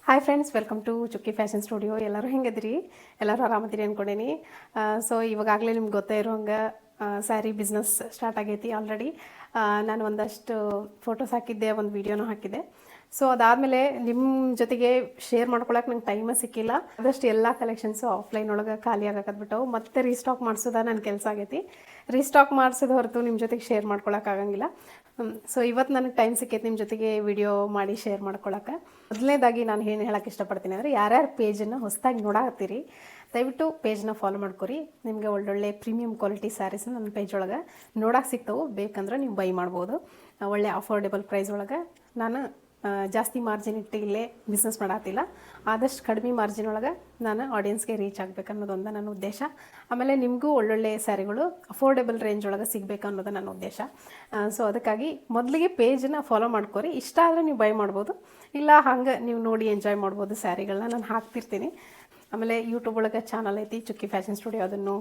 Hi friends, welcome to ಚುಕ್ಕಿ fashion studio. ಎಲ್ಲರೂ ಹೆಂಗದ್ರಿ? ಎಲ್ಲರೂ ಆರಾಮದಿರಿ ಅನ್ಕೊಂಡೇನಿ. ಸೊ ಇವಾಗಲೇ ನಿಮ್ಗೆ ಗೊತ್ತೇ ಇರೋ ಹಂಗೆ ಸ್ಯಾರಿ ಬಿಸ್ನೆಸ್ ಸ್ಟಾರ್ಟ್ ಆಗೈತಿ ಆಲ್ರೆಡಿ. ನಾನು ಒಂದಷ್ಟು ಫೋಟೋಸ್ ಹಾಕಿದ್ದೆ, ಒಂದು ವೀಡಿಯೋನೂ ಹಾಕಿದ್ದೆ. ಸೊ ಅದಾದಮೇಲೆ ನಿಮ್ಮ ಜೊತೆಗೆ ಶೇರ್ ಮಾಡ್ಕೊಳಕ್ಕೆ ನಂಗೆ ಟೈಮೇ ಸಿಕ್ಕಿಲ್ಲ. ಅದಷ್ಟು ಎಲ್ಲ ಕಲೆಕ್ಷನ್ಸು ಆಫ್ಲೈನ್ ಒಳಗೆ ಖಾಲಿ ಆಗಕತ್ಬಿಟ್ಟವು. ಮತ್ತೆ ರೀಸ್ಟಾಕ್ ಮಾಡಿಸೋದ ನನ್ನ ಕೆಲಸ ಆಗೈತಿ. ರೀಸ್ಟಾಕ್ ಮಾಡಿಸೋದು ಹೊರತು ನಿಮ್ಮ ಜೊತೆಗೆ ಶೇರ್ ಮಾಡ್ಕೊಳಕ್ಕಾಗಂಗಿಲ್ಲ. ಸೊ ಇವತ್ತು ನನಗೆ ಟೈಮ್ ಸಿಕ್ಕೈತೆ ನಿಮ್ಮ ಜೊತೆಗೆ ವಿಡಿಯೋ ಮಾಡಿ ಶೇರ್ ಮಾಡ್ಕೊಳಕ್ಕೆ. ಮೊದಲನೇದಾಗಿ ನಾನು ಏನು ಹೇಳಕ್ಕೆ ಇಷ್ಟಪಡ್ತೀನಿ ಅಂದರೆ, ಯಾರ್ಯಾರು ಪೇಜನ್ನು ಹೊಸದಾಗಿ ನೋಡಾಕತ್ತೀರಿ ದಯವಿಟ್ಟು ಪೇಜ್ನ ಫಾಲೋ ಮಾಡ್ಕೊರಿ. ನಿಮಗೆ ಒಳ್ಳೊಳ್ಳೆ ಪ್ರೀಮಿಯಂ ಕ್ವಾಲಿಟಿ ಸ್ಯಾರೀಸ್ ನನ್ನ ಪೇಜ್ ಒಳಗೆ ನೋಡಕ್ಕೆ ಸಿಗ್ತವೆ. ಬೇಕಂದ್ರೆ ನೀವು ಬೈ ಮಾಡ್ಬೋದು. ಒಳ್ಳೆ ಅಫೋರ್ಡೆಬಲ್ ಪ್ರೈಸ್ ಒಳಗೆ. ನಾನು ಜಾಸ್ತಿ ಮಾರ್ಜಿನ್ ಇಟ್ಟು ಇಲ್ಲೇ ಬಿಸ್ನೆಸ್ ಮಾಡತ್ತಿಲ್ಲ. ಆದಷ್ಟು ಕಡಿಮೆ ಮಾರ್ಜಿನ್ ಒಳಗೆ ನಾನು ಆಡಿಯನ್ಸ್ಗೆ ರೀಚ್ ಆಗಬೇಕು ಅನ್ನೋದೊಂದು ನನ್ನ ಉದ್ದೇಶ. ಆಮೇಲೆ ನಿಮಗೂ ಒಳ್ಳೊಳ್ಳೆ ಸ್ಯಾರಿಗಳು ಅಫೋರ್ಡೆಬಲ್ ರೇಂಜ್ ಒಳಗೆ ಸಿಗಬೇಕು ಅನ್ನೋದು ನನ್ನ ಉದ್ದೇಶ. ಸೊ ಅದಕ್ಕಾಗಿ ಮೊದಲಿಗೆ ಪೇಜನ್ನ ಫಾಲೋ ಮಾಡ್ಕೊರಿ. ಇಷ್ಟ ಆದರೆ ನೀವು ಬೈ ಮಾಡ್ಬೋದು, ಇಲ್ಲ ಹಂಗೆ ನೀವು ನೋಡಿ ಎಂಜಾಯ್ ಮಾಡ್ಬೋದು. ಸ್ಯಾರಿಗಳನ್ನ ನಾನು ಹಾಕ್ತಿರ್ತೀನಿ. ಆಮೇಲೆ ಯೂಟ್ಯೂಬ್ ಒಳಗೆ ಚಾನಲ್ ಐತಿ ಚುಕ್ಕಿ ಫ್ಯಾಷನ್ ಸ್ಟುಡಿಯೋ, ಅದನ್ನು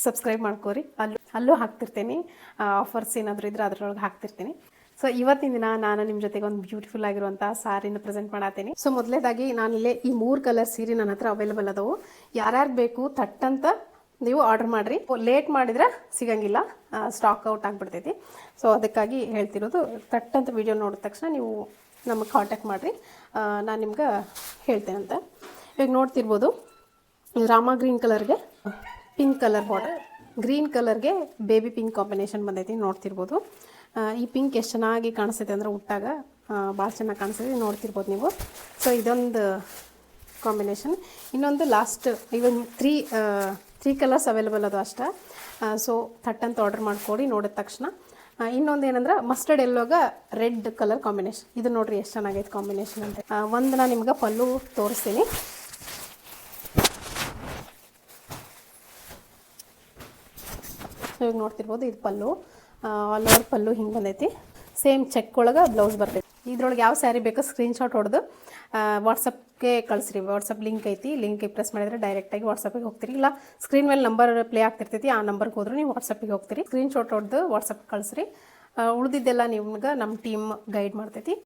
ಸಬ್ಸ್ಕ್ರೈಬ್ ಮಾಡ್ಕೋರಿ. ಅಲ್ಲೂ ಹಾಕ್ತಿರ್ತೀನಿ. ಆಫರ್ಸ್ ಏನಾದರೂ ಇದ್ರೆ ಅದರೊಳಗೆ ಹಾಕ್ತಿರ್ತೀನಿ. ಸೊ ಇವತ್ತಿನ ದಿನ ನಾನು ನಿಮ್ಮ ಜೊತೆಗೆ ಒಂದು ಬ್ಯೂಟಿಫುಲ್ ಆಗಿರುವಂಥ ಸಾರಿನ ಪ್ರೆಸೆಂಟ್ ಮಾಡತ್ತೀನಿ. ಸೊ ಮೊದಲೇದಾಗಿ ನಾನಿಲ್ಲೇ ಈ 3 ಕಲರ್ ಸೀರೆ ನನ್ನ ಹತ್ರ ಅವೈಲೇಬಲ್ ಅದಾವು. ಯಾರ್ಯಾರು ಬೇಕು ಥಟ್ಟಂತ ನೀವು ಆರ್ಡರ್ ಮಾಡಿರಿ. ಲೇಟ್ ಮಾಡಿದ್ರೆ ಸಿಗಂಗಿಲ್ಲ, ಸ್ಟಾಕ್ ಔಟ್ ಆಗಿಬಿಡ್ತೈತಿ. ಸೊ ಅದಕ್ಕಾಗಿ ಹೇಳ್ತಿರೋದು, ಥಟ್ಟಂತ ವಿಡಿಯೋ ನೋಡಿದ ತಕ್ಷಣ ನೀವು ನಮಗೆ ಕಾಂಟ್ಯಾಕ್ಟ್ ಮಾಡಿರಿ. ನಾನು ನಿಮ್ಗೆ ಹೇಳ್ತೇನಂತ. ಇವಾಗ ನೋಡ್ತಿರ್ಬೋದು, ರಾಮ ಗ್ರೀನ್ ಕಲರ್ಗೆ ಪಿಂಕ್ ಕಲರ್ ಬಾರ್ಡರ್, ಗ್ರೀನ್ ಕಲರ್ಗೆ ಬೇಬಿ ಪಿಂಕ್ ಕಾಂಬಿನೇಷನ್ ಬಂದೈತಿ. ನೋಡ್ತಿರ್ಬೋದು ಈ ಪಿಂಕ್ ಎಷ್ಟು ಚೆನ್ನಾಗಿ ಕಾಣಿಸ್ತೈತೆ ಅಂದರೆ ಉಟ್ಟಾಗ ಭಾಳ ಚೆನ್ನಾಗಿ ಕಾಣಿಸ್ತೈತಿ. ನೋಡ್ತಿರ್ಬೋದು ನೀವು. ಸೊ ಇದೊಂದು ಕಾಂಬಿನೇಷನ್. ಇನ್ನೊಂದು ಲಾಸ್ಟ್ ಇವನ್ ತ್ರೀ ಕಲರ್ಸ್ ಅವೈಲೇಬಲ್ ಅದು ಅಷ್ಟೇ. ಸೊ ಥಟ್ಟಂತ ಆರ್ಡರ್ ಮಾಡ್ಕೊಡಿ ನೋಡಿದ ತಕ್ಷಣ. ಇನ್ನೊಂದು ಏನಂದ್ರೆ ಮಸ್ಟರ್ಡ್ ಎಲ್ಲೋಗ ರೆಡ್ ಕಲರ್ ಕಾಂಬಿನೇಷನ್. ಇದು ನೋಡ್ರಿ ಎಷ್ಟು ಚೆನ್ನಾಗೈತೆ ಕಾಂಬಿನೇಷನ್ ಅಂತ. ಒಂದು ನಾನು ನಿಮ್ಗೆ ಪಲ್ಲು ತೋರಿಸ್ತೀನಿ. ಇವಾಗ ನೋಡ್ತಿರ್ಬೋದು, ಇದು ಪಲ್ಲು, ಆಲ್ ಓವರ್ ಪಲ್ಲು ಹಿಂಗೆ ಬಂದೈತಿ. ಸೇಮ್ ಚೆಕ್ ಒಳಗೆ ಬ್ಲೌಸ್ ಬರ್ತೈತಿ. ಇದ್ರೊಳಗೆ ಯಾವ ಸ್ಯಾರಿ ಬೇಕೋ ಸ್ಕ್ರೀನ್ಶಾಟ್ ಹೊಡೆದು ವಾಟ್ಸಪ್ಗೆ ಕಳಿಸ್ರಿ. ವಾಟ್ಸಪ್ ಲಿಂಕ್ ಐತಿ. ಲಿಂಕಿಗೆ ಪ್ರೆಸ್ ಮಾಡಿದರೆ ಡೈರೆಕ್ಟಾಗಿ ವಾಟ್ಸಪ್ಪಿಗೆ ಹೋಗ್ತೀರಿ. ಇಲ್ಲ ಸ್ಕ್ರೀನ್ ಮೇಲೆ ನಂಬರ್ ಪ್ಲೇ ಆಗ್ತಿರ್ತೈತಿ, ಆ ನಂಬರ್ಗೆ ಹೋದ್ರೆ ನೀವು ವಾಟ್ಸಪ್ಪಿಗೆ ಹೋಗ್ತೀರಿ. ಸ್ಕ್ರೀನ್ಶಾಟ್ ಹೊಡೆದು ವಾಟ್ಸಪ್ ಕಳಿಸ್ರಿ. ಉಳಿದಿದ್ದೆಲ್ಲ ನಿಮ್ಗೆ ನಮ್ಮ ಟೀಮ್ ಗೈಡ್ ಮಾಡ್ತೈತಿ.